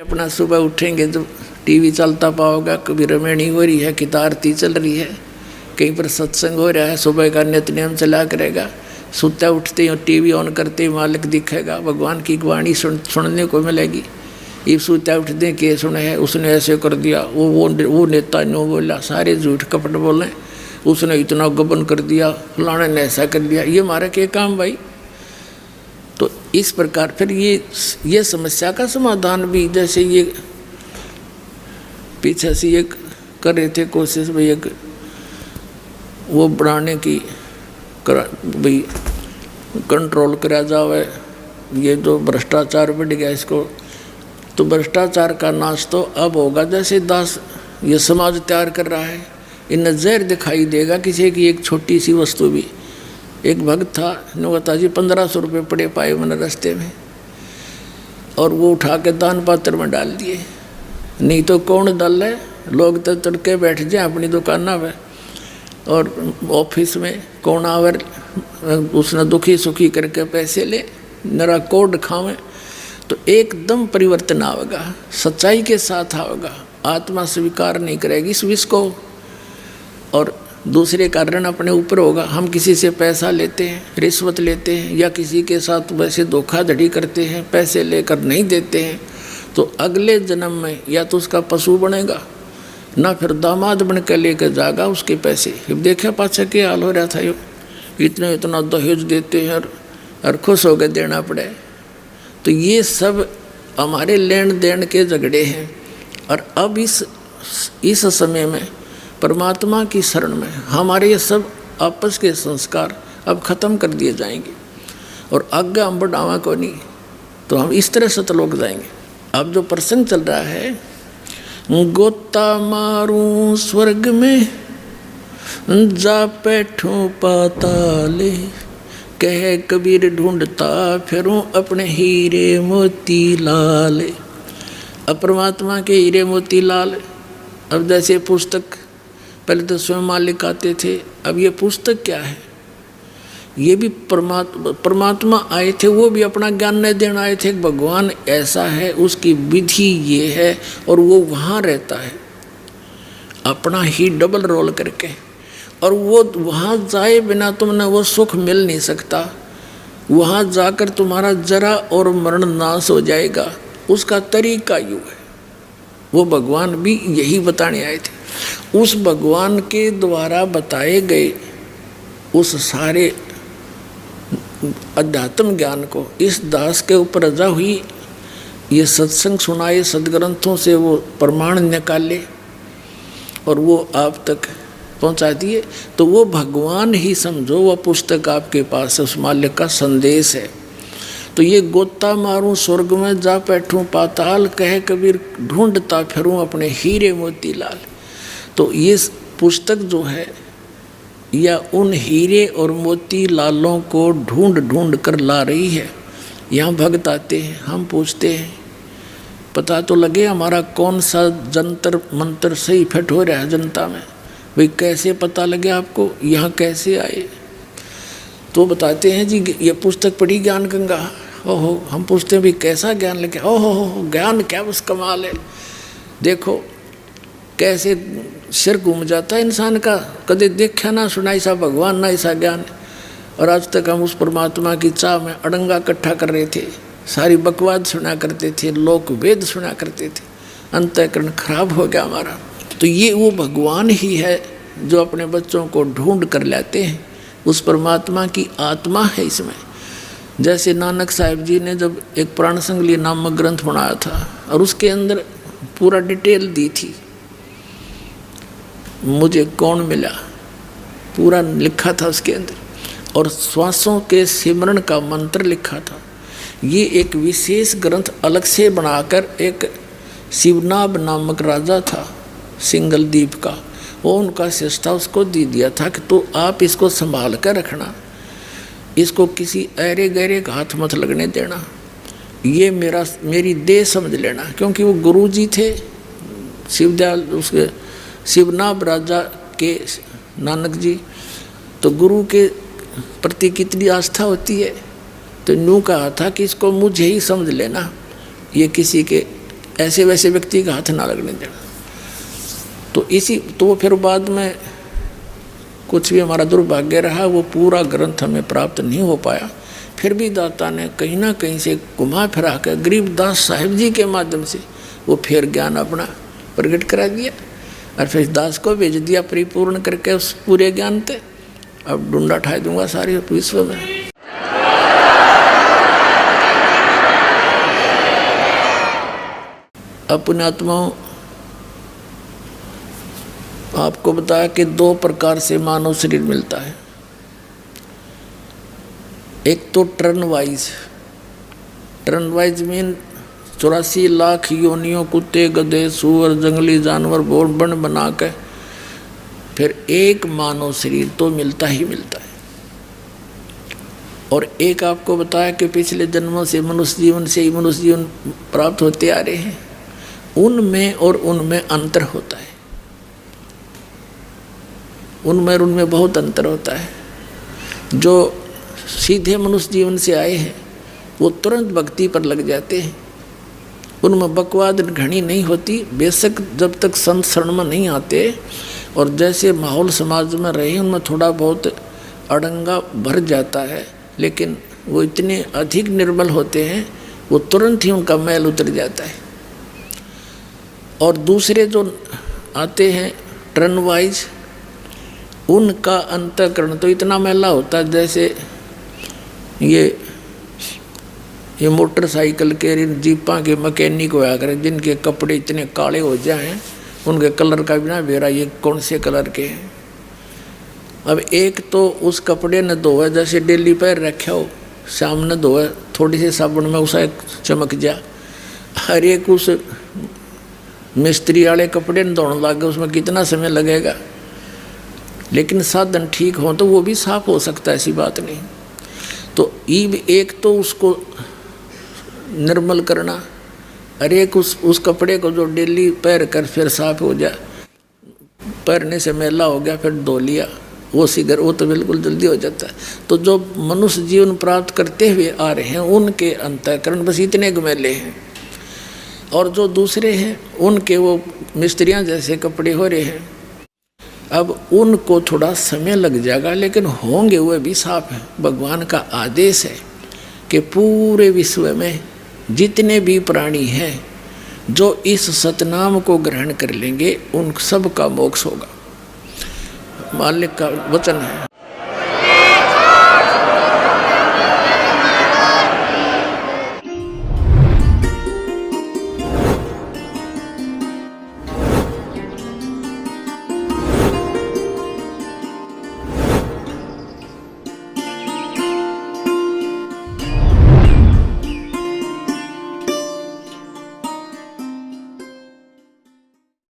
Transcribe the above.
अपना सुबह उठेंगे तो टीवी चलता पाओगा, कभी रमेणी हो रही है, कितार आरती चल रही है, कहीं पर सत्संग हो रहा है, सुबह का नित्य नियम चला करेगा। सुते उठते ही टीवी ऑन करते ही मालिक दिखेगा, भगवान की वाणी सुनने को मिलेगी। ये सुते उठते के सुने है, उसने ऐसे कर दिया, वो नेता ने बोला, सारे झूठ कपट बोले, उसने इतना गबन कर दिया, फलाने ने ऐसा कर दिया। ये हमारा क्या काम भाई। तो इस प्रकार फिर ये समस्या का समाधान भी, जैसे ये पीछे से ये कर रहे थे कोशिश भाई, एक वो बढ़ाने की भाई कंट्रोल करा जाए, ये जो भ्रष्टाचार बढ़ गया इसको, तो भ्रष्टाचार का नाश तो अब होगा। जैसे दास ये समाज तैयार कर रहा है, इन्हें जहर दिखाई देगा किसी की एक छोटी सी वस्तु भी। एक भक्त था, ने बता जी 1500 रुपये पड़े पाए मैंने रास्ते में, और वो उठा के दान पात्र में डाल दिए। नहीं तो कौन डाल है, लोग तो तड़के बैठ जाए अपनी दुकाना में और ऑफिस में, कौन आवर उसने दुखी सुखी करके पैसे ले, नरा कोड खावे। तो एकदम परिवर्तन आवेगा, सच्चाई के साथ आवेगा। आत्मा स्वीकार नहीं करेगी इस विष को, और दूसरे कारण अपने ऊपर होगा। हम किसी से पैसा लेते हैं, रिश्वत लेते हैं, या किसी के साथ वैसे धोखाधड़ी करते हैं, पैसे लेकर नहीं देते हैं, तो अगले जन्म में या तो उसका पशु बनेगा, ना फिर दामाद बन कर लेकर जाएगा उसके पैसे। अब देखा पाछा क्या हाल हो रहा था, यो इतना दहेज देते हैं और खुश हो गए देना पड़े। तो ये सब हमारे लेन देन के झगड़े हैं। और अब इस समय में परमात्मा की शरण में हमारे ये सब आपस के संस्कार अब खत्म कर दिए जाएंगे, और आगे हम बढ़ावा को नहीं, तो हम इस तरह से लोग जाएंगे। अब जो प्रसंग चल रहा है, गोता मारूं स्वर्ग में जा बैठूं पाताले, कह कबीर ढूंढता फिरूं अपने हीरे मोती लाल। अब परमात्मा के हीरे मोती लाल, अब जैसे पुस्तक पहले तो स्वयं मालिक आते थे, अब ये पुस्तक क्या है, ये भी परमात्मा आए थे, वो भी अपना ज्ञान नहीं देना आए थे। भगवान ऐसा है, उसकी विधि ये है, और वो वहाँ रहता है अपना ही डबल रोल करके, और वो वहाँ जाए बिना तुमने वो सुख मिल नहीं सकता। वहाँ जाकर तुम्हारा जरा और मरण नाश हो जाएगा, उसका तरीका यूँ है। वो भगवान भी यही बताने आए थे। उस भगवान के द्वारा बताए गए उस सारे अध्यात्म ज्ञान को इस दास के ऊपर रजा हुई, ये सत्संग सुनाए, सदग्रंथों से वो प्रमाण निकाले और वो आप तक पहुंचा दिए। तो वो भगवान ही समझो, वो पुस्तक आपके पास है, उस मालिक का संदेश है। तो ये गोता मारूं स्वर्ग में जा बैठूं पाताल, कहे कबीर ढूंढता फिरूं अपने हीरे मोती लाल। तो ये पुस्तक जो है, या उन हीरे और मोती लालों को ढूंढ ढूंढ कर ला रही है। यहाँ भक्त आते हैं, हम पूछते हैं पता तो लगे हमारा कौन सा जंतर मंत्र सही फिट हो रहा है जनता में। भाई कैसे पता लगे आपको, यहाँ कैसे आए? तो बताते हैं जी ये पुस्तक पढ़ी ज्ञान गंगा। ओहो, हम पूछते हैं भाई कैसा ज्ञान लेके? ओहो, ज्ञान क्या बस कमाल है। देखो कैसे सिर घूम जाता है इंसान का, कभी देखा ना सुना ऐसा भगवान ना ऐसा ज्ञान। और आज तक हम उस परमात्मा की चाह में अड़ंगा इकट्ठा कर रहे थे, सारी बकवाद सुना करते थे, लोक वेद सुना करते थे, अंतःकरण खराब हो गया हमारा। तो ये वो भगवान ही है जो अपने बच्चों को ढूंढ कर लाते हैं। उस परमात्मा की आत्मा है इसमें। जैसे नानक साहिब जी ने जब एक प्राण संगली नामक ग्रंथ बनाया था, और उसके अंदर पूरा डिटेल दी थी, मुझे कौन मिला पूरा लिखा था उसके अंदर, और श्वासों के सिमरण का मंत्र लिखा था। ये एक विशेष ग्रंथ अलग से बनाकर एक शिवनाभ नामक राजा था सिंगल द्वीप का, वो उनका शिष्टा उसको दे दिया था कि तो आप इसको संभाल कर रखना, इसको किसी ऐरे गहरे का हाथ मत लगने देना, ये मेरी देह समझ लेना। क्योंकि वो गुरु जी थे शिवदयाल, उसके शिवनाभ राजा के नानक जी, तो गुरु के प्रति कितनी आस्था होती है। तो यूँ कहा था कि इसको मुझे ही समझ लेना, ये किसी के ऐसे वैसे व्यक्ति का हाथ ना लगने देना। तो फिर बाद में कुछ भी हमारा दुर्भाग्य रहा, वो पूरा ग्रंथ हमें प्राप्त नहीं हो पाया। फिर भी दाता ने कहीं ना कहीं से घुमा फिरा कर गरीबदास साहिब जी के माध्यम से वो फिर ज्ञान अपना प्रकट करा दिया और फिर दास को भेज दिया परिपूर्ण करके उस पूरे ज्ञान पे। अब डूंडा ठा दूंगा सारे विश्व में। अपने आत्माओं, आपको बताया कि 2 प्रकार से मानव शरीर मिलता है। एक तो टर्न वाइज मीन 84 लाख योनियों, कुत्ते गधे सूअर जंगली जानवर बन बना के फिर एक मानव शरीर तो मिलता ही मिलता है। और एक आपको बताया कि पिछले जन्मों से मनुष्य जीवन से ही मनुष्य जीवन प्राप्त होते आ रहे हैं, उनमें और उनमें अंतर होता है। उनमें और उनमें बहुत अंतर होता है। जो सीधे मनुष्य जीवन से आए हैं वो तुरंत भक्ति पर लग जाते हैं, उनमें बकवाद घनी नहीं होती। बेशक जब तक संत शरण में नहीं आते और जैसे माहौल समाज में रहे उनमें थोड़ा बहुत अड़ंगा भर जाता है, लेकिन वो इतने अधिक निर्मल होते हैं वो तुरंत ही उनका मैल उतर जाता है। और दूसरे जो आते हैं टर्न वाइज, उनका अंतःकरण तो इतना मैला होता है जैसे ये मोटरसाइकिल के जीपा के मैकेनिक होया करें जिनके कपड़े इतने काले हो जाएं, उनके कलर का बिना बेरा ये कौन से कलर के हैं। अब एक तो उस कपड़े ने धोए जैसे डेली पैर रखा हो, शाम ने धोए थोड़ी सी साबुन में उसे चमक जा। हर एक उस मिस्त्री वाले कपड़े ने धोने लगे, उसमें कितना समय लगेगा, लेकिन साधन ठीक हो तो वो भी साफ हो सकता है, ऐसी बात नहीं। तो एक तो उसको निर्मल करना, और एक उस कपड़े को जो डेली पैर कर फिर साफ हो जाए, पैरने से मैला हो गया फिर धो लिया, वो तो बिल्कुल जल्दी हो जाता है। तो जो मनुष्य जीवन प्राप्त करते हुए आ रहे हैं उनके अंतःकरण बस इतने मैले हैं, और जो दूसरे हैं उनके वो मिस्त्रियाँ जैसे कपड़े हो रहे हैं। अब उनको थोड़ा समय लग जाएगा, लेकिन होंगे वो भी साफ है। भगवान का आदेश है कि पूरे विश्व में जितने भी प्राणी हैं जो इस सतनाम को ग्रहण कर लेंगे उन सब का मोक्ष होगा। मालिक का वचन है।